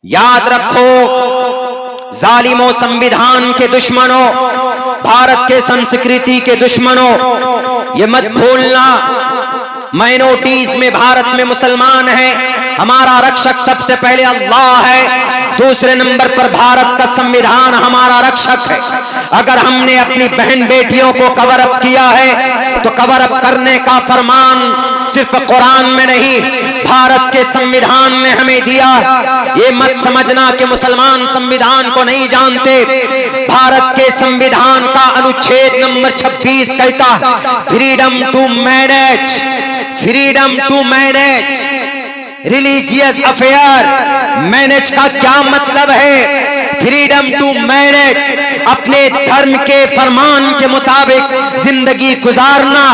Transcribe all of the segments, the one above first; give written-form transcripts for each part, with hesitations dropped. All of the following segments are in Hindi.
याद रखो जालिमों, संविधान के दुश्मनों, भारत के संस्कृति के दुश्मनों, ये मत भूलना माइनॉरिटीज में भारत में मुसलमान हैं, हमारा रक्षक सबसे पहले अल्लाह है, दूसरे नंबर पर भारत का संविधान हमारा रक्षक है। अगर हमने अपनी बहन बेटियों को कवर अप किया है तो कवर अप करने का फरमान सिर्फ कुरान में नहीं, भारत के संविधान ने हमें दिया। ये मत समझना कि मुसलमान संविधान को नहीं जानते। भारत के संविधान का अनुच्छेद नंबर 26 कहता है freedom to manage, freedom to manage religious affairs. Manage का क्या मतलब है? फ्रीडम टू मैनेज, अपने धर्म के फरमान के मुताबिक जिंदगी गुजारना।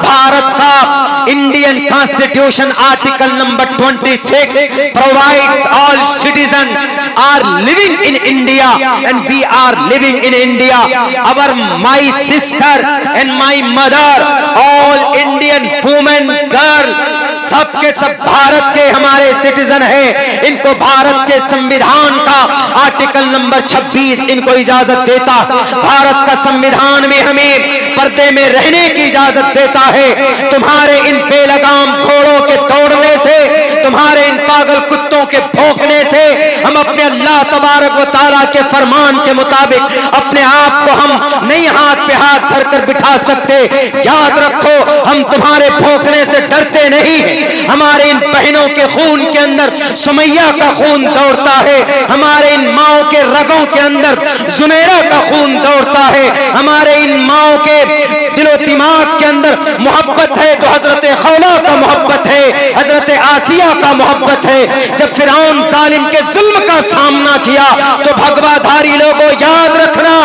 भारत का Indian constitution article number 26 provides all citizen are living in India and we are living in India. Our my sister and my mother, all Indian women girl, सब के सब भारत के हमारे सिटीजन हैं। इनको भारत के संविधान का आर्टिकल नंबर 26 इनको इजाजत देता। भारत का संविधान में हमें पर्दे में रहने की इजाजत देता है। तुम्हारे इन बेलगाम घोड़ों के दौड़ने से, तुम्हारे इन पागल कुत्तों के भौंकने से हम अपने अल्लाह तबारक व तआला के फरमान के मुताबिक अपने आप को हम नहीं हाथ पे हाथ धरकर बिठा सकते। याद रखो, हम तुम्हारे भौंकने से डरते नहीं। हमारे इन बहनों के खून के अंदर सुमैया का खून दौड़ता है, हमारे इन माओं के रगों के अंदर जुनैरा का खून दौड़ता है, हमारे इन माओं के दिलो दिमाग के अंदर मोहब्बत है तो हजरत खौला का मोहब्बत है, हजरत आसिया का मोहब्बत है। जब फिरौन जालिम के जुल्म का सामना किया तो भगवाधारी लोगों याद रखना,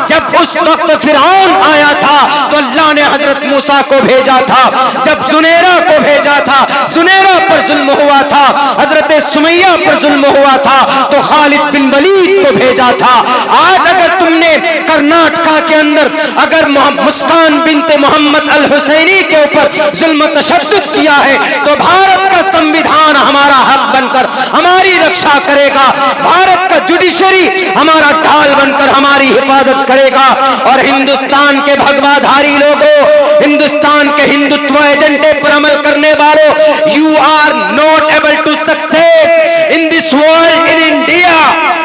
जब उस वक्त फिरौन आया था तो अल्लाह ने हजरत मूसा को भेजा था, जब जुनैरा को भेजा था, जुनैरा पर जुल्म हुआ था, हजरत सुमैया पर जुल्म हुआ था तो खालिद बिन वलीद को भेजा था। आज अगर तुमने कर्नाटका के अंदर अगर मुस्कान बिनते मोहम्मद अल हुसैनी के ऊपर जुल्म तशद्दुद किया है तो भारत का संविधान हमारा हक बनकर हमारी रक्षा करेगा, भारत का जुडिशरी हमारा ढाल बनकर हमारी हिफाजत करेगा। और हिंदुस्तान के भगवाधारी लोगों, हिंदुस्तान के हिंदुत्व एजेंडे पर अमल करने वालों, you are not able to success in this world in India.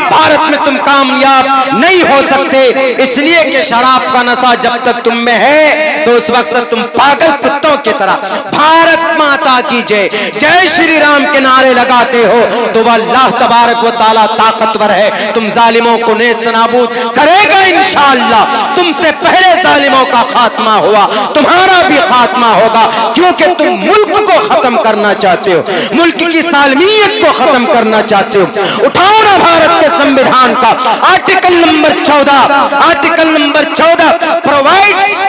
Bharat में तुम कामयाब नहीं हो सकते, इसलिए कि शराब का नशा जब तक तुम में है तो उस वक्त तुम पागल कुत्तों की तरह भारत माता की जय, जय श्री राम के नारे लगाते हो तो वह अल्लाह तबारक व तआला ताकतवर है, तुम जालिमों को नेस्त नाबूद करेगा इंशाअल्लाह। तुमसे पहले जालिमों का खात्मा हुआ, तुम्हारा भी खात्मा होगा, क्योंकि तुम मुल्क को खत्म करना चाहते हो, मुल्क की सालमियत को खत्म करना चाहते हो। उठाओ ना भारत के संविधान का article number 14, article number 14 provides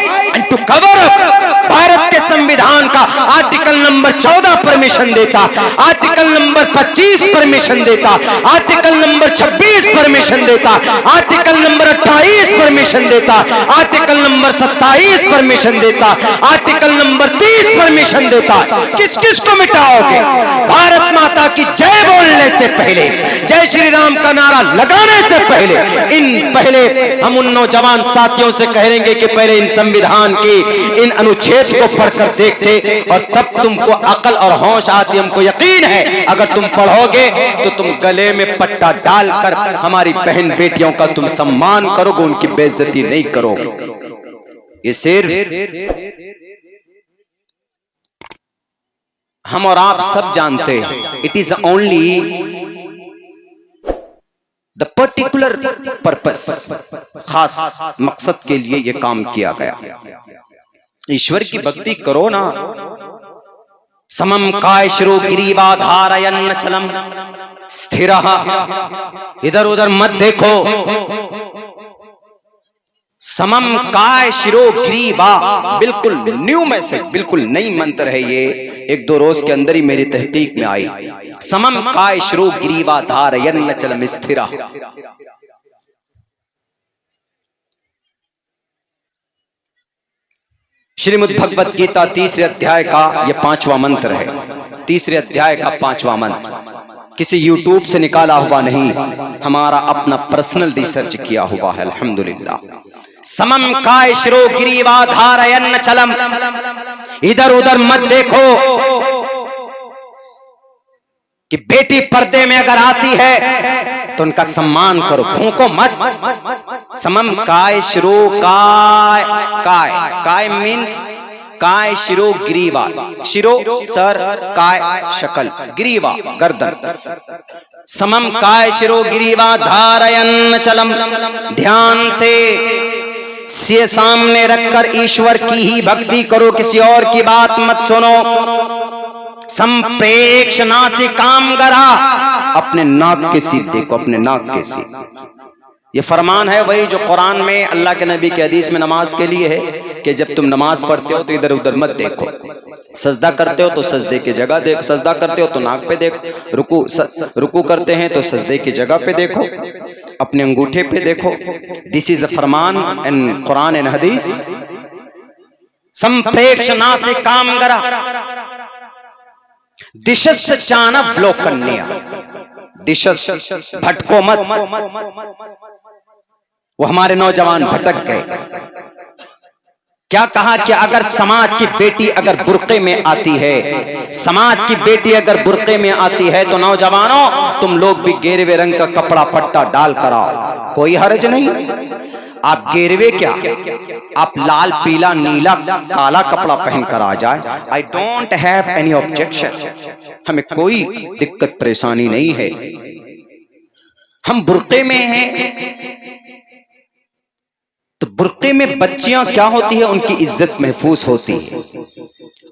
to cover up. Bharat के संविधान का आर्टिकल नंबर 14 परमिशन देता, आर्टिकल नंबर 25 परमिशन देता, आर्टिकल नंबर 26 परमिशन देता, आर्टिकल नंबर 28 परमिशन देता, आर्टिकल नंबर 27 परमिशन देता, आर्टिकल नंबर 30 परमिशन देता। किस किस को मिटाओगे? भारत माता की जय बोलने से पहले, जय श्री राम का नारा लगाने से पहले पहले हम उन नौजवान साथियों से कहेंगे कि पहले इन संविधान की इन अनुच्छेद को पढ़कर देखते और तब तुमको अकल और होश आती। हमको यकीन है अगर तुम पढ़ोगे तो तुम गले में पट्टा डालकर हमारी बहन बेटियों का तुम सम्मान करोगे, उनकी बेइज्जती नहीं करोगे। ये सिर्फ हम और आप सब जानते हैं, it is only the particular purpose, खास मकसद के लिए यह काम किया गया। ईश्वर की भक्ति करो ना। समम कायश्रु गिरीवाधारयन्न चलम स्थिरः, इधर उधर मत देखो। समम काय शिरो ग्रीवा, बिल्कुल न्यू मैसेज, बिल्कुल नई मंत्र है ये, एक दो रोज के अंदर ही मेरी तहकीक में आई। समम काय शिरो ग्रीवा धारयन्न चलम स्थिरः। श्रीमद् भगवत गीता तीसरे अध्याय का यह 5वां मंत्र है, तीसरे अध्याय का 5वां मंत्र। किसी यूट्यूब से निकाला हुआ नहीं, हमारा अपना पर्सनल रिसर्च किया हुआ है अल्हम्दुलिल्लाह। समम काय शिरो गिरीवा धारयन्न चलम, इधर उधर मत देखो कि बेटी पर्दे में अगर आती है तो उनका सम्मान करो, फूंको मत। समम काय शिरो काय काय काय मीन्स काय शिरो ग्रीवा, शिरो सर, काय शकल, ग्रीवा गर्दन। समम काय शिरो ग्रीवा धारयन्न चलम, ध्यान से सामने रखकर ईश्वर की ही भक्ति करो, किसी और की बात मत सुनो। संप्रेक्ष नासिकाम गरा, अपने नाक के सीध देखो, अपने नाक के सीध। ये फरमान है वही जो कुरान में अल्लाह के नबी के हदीस में नमाज के लिए है कि जब तुम नमाज पढ़ते हो तो इधर उधर मत देखो, सजदा करते हो तो सजदे की जगह देखो, सजदा करते हो तो नाक पे देखो, रुकू करते हैं तो सजदे की जगह पे देखो, अपने अंगूठे पे देखो। This is a Farman in Quran and हदीस। संप्रेक्ष नासिकाम गरा, दिशस चानवलोकन्या, दिशस भटको मत। वो हमारे नौजवान भटक गए। क्या कहा कि अगर समाज की बेटी अगर बुर्के में आती है, समाज की बेटी अगर बुर्के में आती है तो नौजवानों तुम लोग भी गेरवे रंग का कपड़ा पट्टा डाल कर आओ, कोई हर्ज नहीं। आप गेरवे क्या, आप लाल पीला नीला काला कपड़ा पहन कर आ जाए, I don't have any objection, हमें कोई दिक्कत परेशानी नहीं है। हम बुर्के में हैं तो बुर्के में बच्चियां क्या होती है, उनकी इज्जत महफूज होती है।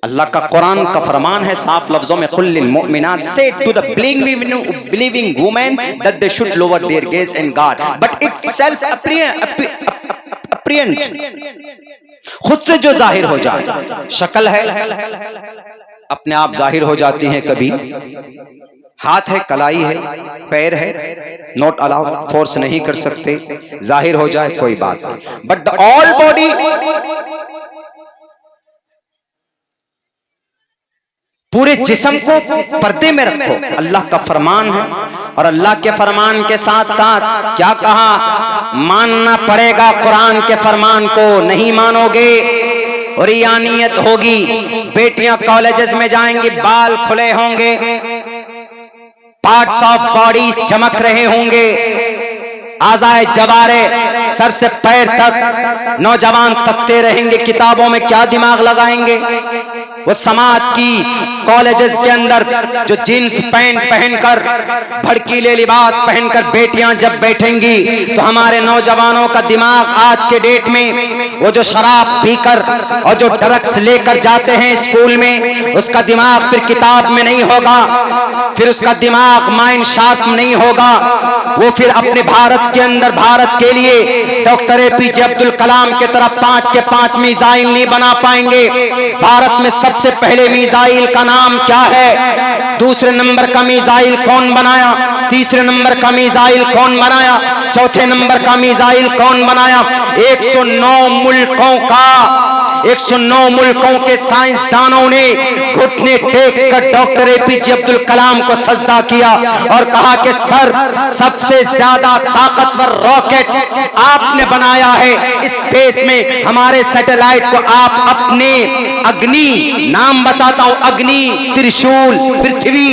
अल्लाह का कुरान का फरमान है साफ लफ्जों में, कुल लिल मुमिनात से to the believing women that they should lower their gaze in God but it's self apparent, खुद से जो जाहिर हो जाए, शक्ल है अपने आप जाहिर हो जाती है, कभी हाथ है, कलाई है, पैर है, नॉट अलाउड, फोर्स नहीं कर सकते, जाहिर हो जाए कोई बात नहीं, बट द ऑल बॉडी पूरे जिस्म को पर्दे में रखो, अल्लाह का फरमान है। और अल्लाह के फरमान के साथ साथ क्या कहा, मानना पड़ेगा कुरान के फरमान को, नहीं मानोगे और यानियत होगी। बेटियां कॉलेजेस में जाएंगी, बाल खुले होंगे, पार्ट्स ऑफ बॉडीज चमक रहे होंगे, आज़ाए जवारे सर से पैर तक नौजवान तकते रहेंगे, किताबों में क्या दिमाग लगाएंगे। वो समाज की कॉलेजेस के अंदर जो जीन्स पैंट पहनकर, भड़कीले लिबास पहनकर बेटियां जब बैठेंगी तो हमारे नौजवानों का दिमाग आज के डेट में वो जो शराब पीकर और जो ड्रग्स लेकर जाते हैं स्कूल में, उसका दिमाग फिर किताब में नहीं होगा, फिर उसका दिमाग माइंड शार्प नहीं होगा। वो फिर अपने भारत के अंदर, भारत के लिए डॉक्टर एपीजे अब्दुल कलाम के तरफ 5 के 5 मिसाइल नहीं बना पाएंगे। भारत में सबसे पहले मिसाइल का नाम क्या है, दूसरे नंबर का मिसाइल कौन बनाया, तीसरे नंबर का मिसाइल कौन बनाया, चौथे नंबर का मिसाइल कौन बनाया। 109 मुल्कों का, 109 मुल्कों के साइंसदानों ने घुटने टेक कर डॉक्टर एपीजे अब्दुल कलाम को सजदा किया और कहा कि सर, सबसे ज्यादा ताकतवर रॉकेट आपने बनाया है स्पेस में, हमारे सैटेलाइट को आप अपने अग्नि, नाम बताता हूं, अग्नि, त्रिशूल, पृथ्वी,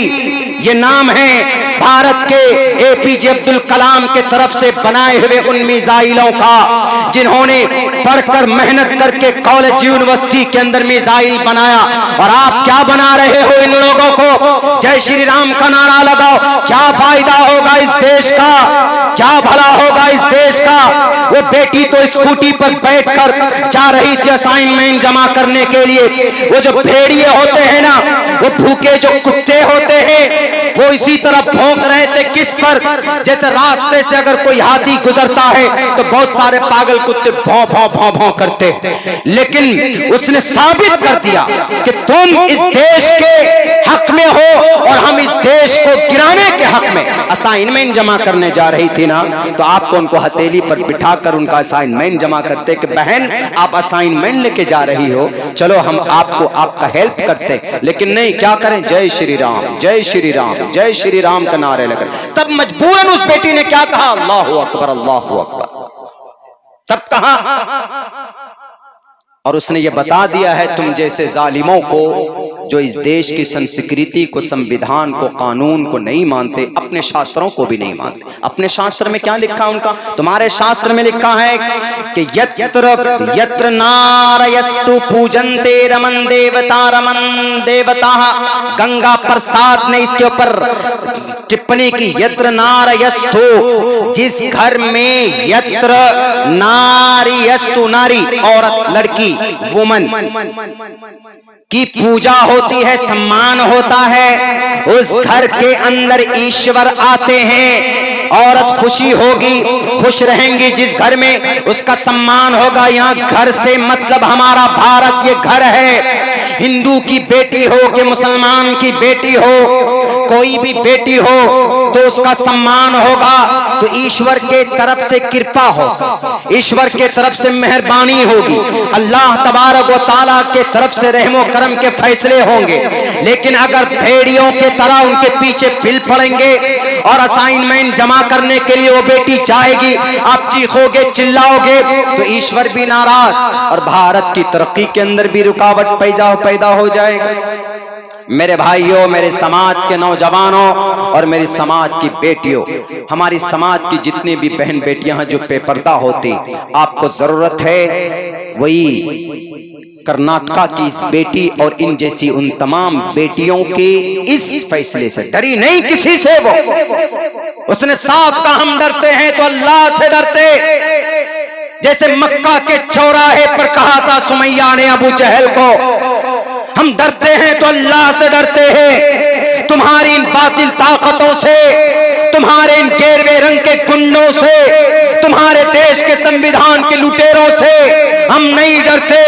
ये नाम है भारत के एपीजे अब्दुल कलाम के तरफ से बनाए हुए उन मिसाइलों का, जिन्होंने पढ़कर मेहनत करके कॉलेज यूनिवर्सिटी के अंदर मिसाइल बनाया। और आप क्या बना रहे हो इन लोगों को, जय श्री राम का नारा लगाओ, क्या फायदा होगा इस देश का, क्या भला होगा इस देश का। वो बेटी तो स्कूटी पर बैठकर जा रही थी असाइनमेंट जमा करने के लिए, वो जो भेड़िए होते हैं ना, वो भूखे जो कुत्ते होते हैं, वो इसी तरह भौंक रहे थे, किस किस पर? जैसे रास्ते से अगर कोई हाथी गुजरता है तो बहुत सारे पागल कुत्ते भौं भौं भौं भौं करते, लेकिन उसने साबित कर दिया कि तुम इस देश के हक में हो और हम इस देश को गिराने के हक में। असाइनमेंट जमा करने जा रही थी ना, तो आपको उनको हथेली पर बिठाकर उनका असाइनमेंट जमा करते कि बहन आप असाइनमेंट लेके जा रही हो, चलो हम आपको आपका हेल्प करते। लेकिन नहीं, क्या करें? जय श्री राम, जय श्री राम, जय श्री राम का नारे लगे। तब मजबूरन उस बेटी ने क्या कहा? अल्लाहु अकबर, अल्लाहु अकबर। तब कहा, और उसने ये बता दिया है तुम जैसे जालिमों को जो इस देश की संस्कृति को, संविधान को, कानून को नहीं मानते, अपने शास्त्रों को भी नहीं मानते। अपने शास्त्र में क्या लिखा उनका? तुम्हारे शास्त्र में लिखा है कि यत्र यत्र नारयस्तु पूजन्ते रमन देवता। गंगा प्रसाद ने इसके ऊपर टिप्पणी की, यत्र नारयस्तु, जिस घर में यत्र नारीयस्तु, नारी औरत, लड़की, वुमन की पूजा होती है, सम्मान होता है, उस घर के अंदर ईश्वर आते हैं। औरत खुशी होगी, खुश रहेंगी जिस घर में, उसका सम्मान होगा। यहाँ घर से मतलब हमारा भारत ये घर है। हिंदू की बेटी हो कि मुसलमान की बेटी हो, कोई भी बेटी हो तो उसका सम्मान होगा। तो ईश्वर के तरफ से कृपा होगा, ईश्वर के तरफ से मेहरबानी होगी, अल्लाह तबारक व तआला के तरफ से रहमो करम के फैसले होंगे। लेकिन अगर भेड़ियों के तरह उनके पीछे फिल पड़ेंगे और असाइनमेंट जमा करने के लिए वो बेटी जाएगी, आप चीखोगे, चिल्लाओगे, तो ईश्वर भी नाराज और भारत की तरक्की के अंदर भी रुकावट पैदा हो जाएगा। मेरे भाइयों, मेरे समाज के नौजवानों और मेरी समाज की बेटियों, हमारी समाज की जितनी भी बहन बेटियां हैं जो बेपर्दा होती, आपको जरूरत है वही कर्नाटका की इस बेटी और इन जैसी उन तमाम बेटियों के इस फैसले से डरी नहीं किसी से। वो उसने साफ कहा, हम डरते हैं तो अल्लाह से डरते। जैसे मक्का के चौराहे पर कहा था सुमैया ने अबू जहल को, हम डरते हैं तो अल्लाह से डरते हैं। तुम्हारी इन बातिल ताकतों से, तुम्हारे इन गेरवे रंग के गुंडों से, तुम्हारे देश के संविधान के लुटेरों से हम नहीं डरते।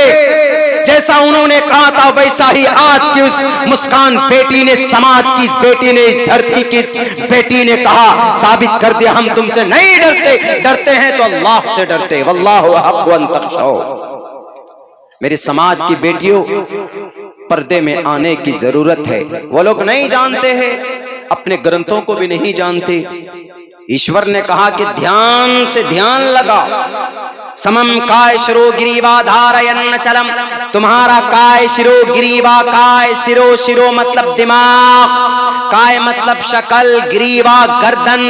जैसा उन्होंने कहा था वैसा ही आज की उस मुस्कान बेटी ने, समाज की इस बेटी ने, इस धरती की इस बेटी ने कहा, साबित कर दिया, हम तुमसे नहीं डरते, डरते हैं तो अल्लाह से डरते। वल्लाहु अहqqu अन तख़शौ। मेरे समाज की बेटियों, पर्दे में आने की जरूरत है। वो लोग नहीं जानते हैं, अपने ग्रंथों को भी नहीं जानते। ईश्वर ने कहा कि ध्यान से ध्यान लगाओ। समम काय शिरो गिरीवा धारयन्न चलम, तुम्हारा काय शिरो गिरीवा, काय शिरो, शिरो मतलब दिमाग, काय मतलब शकल, गिरीवा गर्दन,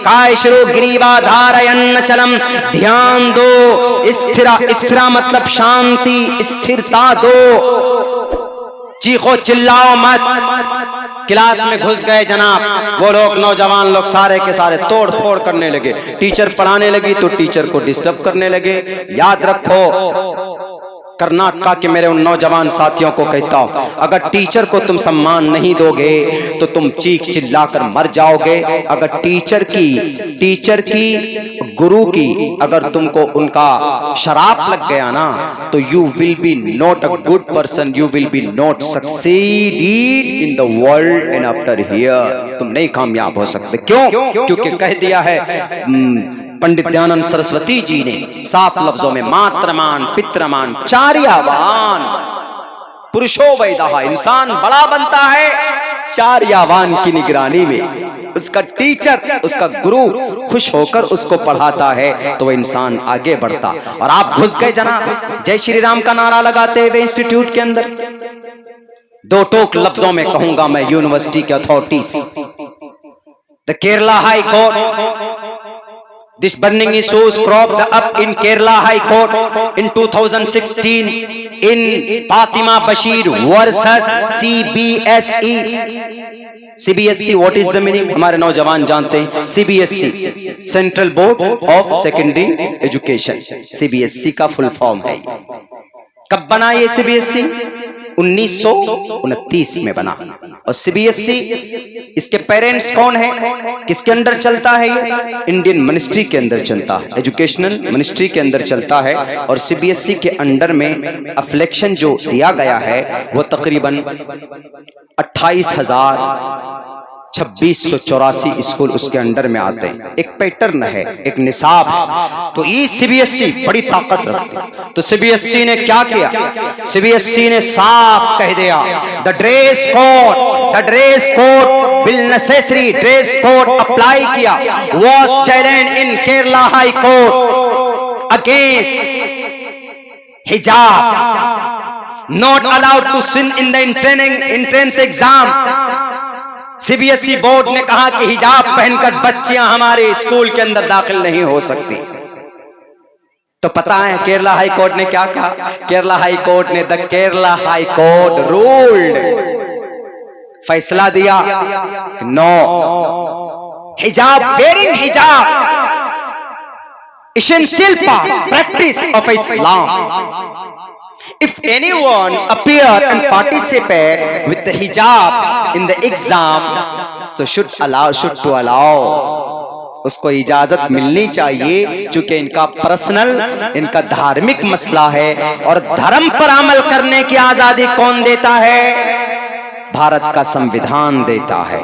काय शिरो गिरीवा धारयन्न चलम, ध्यान दो। स्थिरा, स्थिरा मतलब शांति, स्थिरता दो। चीखो चिल्लाओ मत। क्लास में घुस गए जनाब, वो लोग नौजवान लोग सारे के सारे तोड़ फोड़ करने लगे। टीचर पढ़ाने लगी तो टीचर को डिस्टर्ब करने लगे। याद रखो, कर्नाटका के मेरे उन नौजवान साथियों को कहता हूं, अगर टीचर को तुम सम्मान नहीं दोगे तो तुम चीख चिल्लाकर मर जाओगे। अगर टीचर की गुरु की अगर तुमको उनका शराप लग गया ना, तो you will be not a good person, you will be not succeeded in the world and after here. तुम नहीं कामयाब हो सकते। क्यों? क्योंकि कह दिया है पंडित दयानंद सरस्वती जी ने साफ लफ्जों में, मात्रमान पित्रमान चार्यावान पुरुषो वैदहा। इंसान बड़ा बनता है चार्यावान की निगरानी में। उसका टीचर, उसका गुरु खुश होकर उसको पढ़ाता है तो वह इंसान आगे बढ़ता। और आप घुस गए जनाब जय श्री राम का नारा लगाते हुए इंस्टीट्यूट के अंदर। दो टोक लफ्जों में कहूंगा मैं यूनिवर्सिटी के अथॉरिटी से, the Kerala high court, this burning issues cropped up in Kerala High Court in 2016 in Fatima Bashir versus CBSE. CBSE, what is the meaning? हमारे नौजवान जानते हैं। CBSE, Central Board of Secondary Education, CBSE का फुल फॉर्म है। कब बना ये CBSE? 1929 में बना। और सीबीएसई इसके पेरेंट्स कौन है, किसके अंदर चलता है? ये इंडियन मिनिस्ट्री के अंदर चलता है, एजुकेशनल मिनिस्ट्री के अंदर चलता है। और सीबीएसई के अंडर में अफ्लेक्शन जो दिया गया है वो तकरीबन 28,2684 स्कूल उसके अंडर में आते हैं। एक पैटर्न है, एक निसाब है। तो ये सीबीएसई बड़ी ताकत रखती है। तो सीबीएसई ने क्या किया? सीबीएसई ने साफ कह दिया the dress code will necessary dress code apply किया। Was challenge in Kerala high court against hijab, not allowed to sit in the entrance exam. CBSE board ने कहा कि हिजाब पहनकर बच्चियां हमारे स्कूल के अंदर दाखिल नहीं हो सकती। तो पता है केरला हाई कोर्ट ने क्या कहा? केरला हाई कोर्ट ने केरला हाई कोर्ट रूल्ड, फैसला दिया नो, हिजाब, वेयरिंग हिजाब essential practice of Islam. If anyone appear and participate with the hijab in the exam, so should to allow, उसको इजाजत मिलनी चाहिए, क्योंकि इनका पर्सनल, इनका धार्मिक मसला है। और धर्म पर अमल करने की आजादी कौन देता है? भारत का संविधान देता है।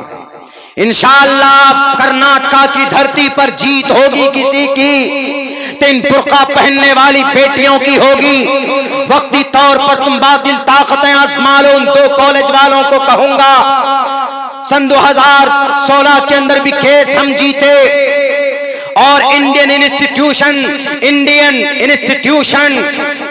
इंशाअल्लाह कर्नाटका की धरती पर जीत होगी किसी की, तीन बुर्का पहनने वाली बेटियों की होगी। वक्ती तौर पर तुम बातिल ताकतें आजमा लो। उन 2 कॉलेज वालों को कहूंगा, सन 2016 के अंदर भी केस हम जीते और Indian institution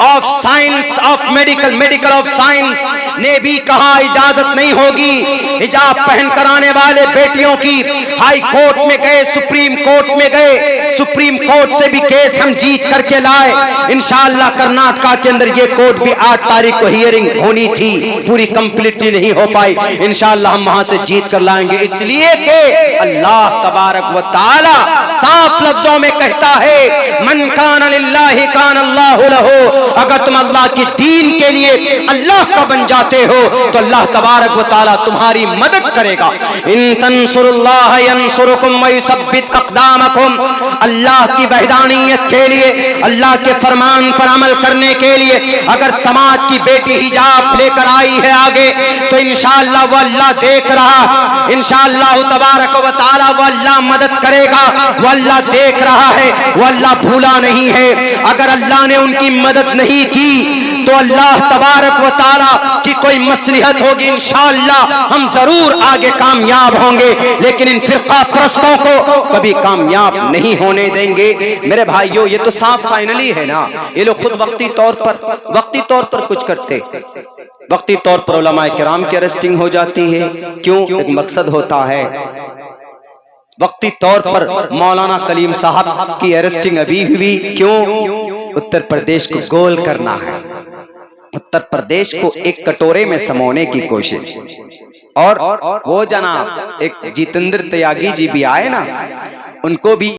of science of medical of science ने भी कहा इजाजत नहीं होगी हिजाब पहनकर आने वाले बेटियों की। हाई कोर्ट में गए, सुप्रीम कोर्ट में गए, सुप्रीम कोर्ट से भी केस हम जीत करके लाए। इंशाअल्लाह कर्नाटका के अंदर ये कोर्ट भी 8 तारीख को हियरिंग होनी थी, पूरी कंप्लीटली नहीं हो पाई। इंशाअल्लाह हम वहां से जीत कर लाएंगे, इसलिए कि अल्लाह तबारक व तआला साफ लफ्जों में कहता है मन कान लिल्लाहि कान अल्लाहु लहू। अगर तुम अल्लाह की दीन के लिए अल्लाह का बन जाते हो तो अल्लाह तबारक व तआला तुम्हारी मदद करेगा। इन तंसुरुल्लाह यंसुरुकुम व युसब्बित अक़दामकुम। अल्लाह की वहदानियत के लिए, अल्लाह के फरमान पर अमल करने के लिए अगर समाज की बेटी हिजाब लेकर आई है आगे, तो इंशाअल्लाह वो अल्लाह देख रहा, इंशाअल्लाह तबारक व तआला वो अल्लाह मदद करेगा। वो अल्लाह देख रहा है, वो अल्लाह भूला नहीं है। अगर अल्लाह ने उनकी मदद नहीं की तो अल्लाह तबारक व तआला की कोई मसलिहत होगी, इंशाअल्लाह हम जरूर आगे कामयाब होंगे। लेकिन इन फिरका परस्तों को कभी कामयाब नहीं होने देंगे। मेरे भाइयों, ये तो साफ फाइनली है ना। ये लोग खुद वक्ती तौर पर कुछ करते, वक्ती तौर पर उलमाए किराम की अरेस्टिंग हो जाती है। क्यों? एक मकसद होता है। वक्ती तौर पर मौलाना कलीम साहब की अरेस्टिंग अभी हुई, क्यों? उत्तर प्रदेश को गोल करना है, उत्तर प्रदेश को एक कटोरे में समोने की कोशिश। और वो जनाब एक जितेंद्र त्यागी जी भी आए ना, उनको भी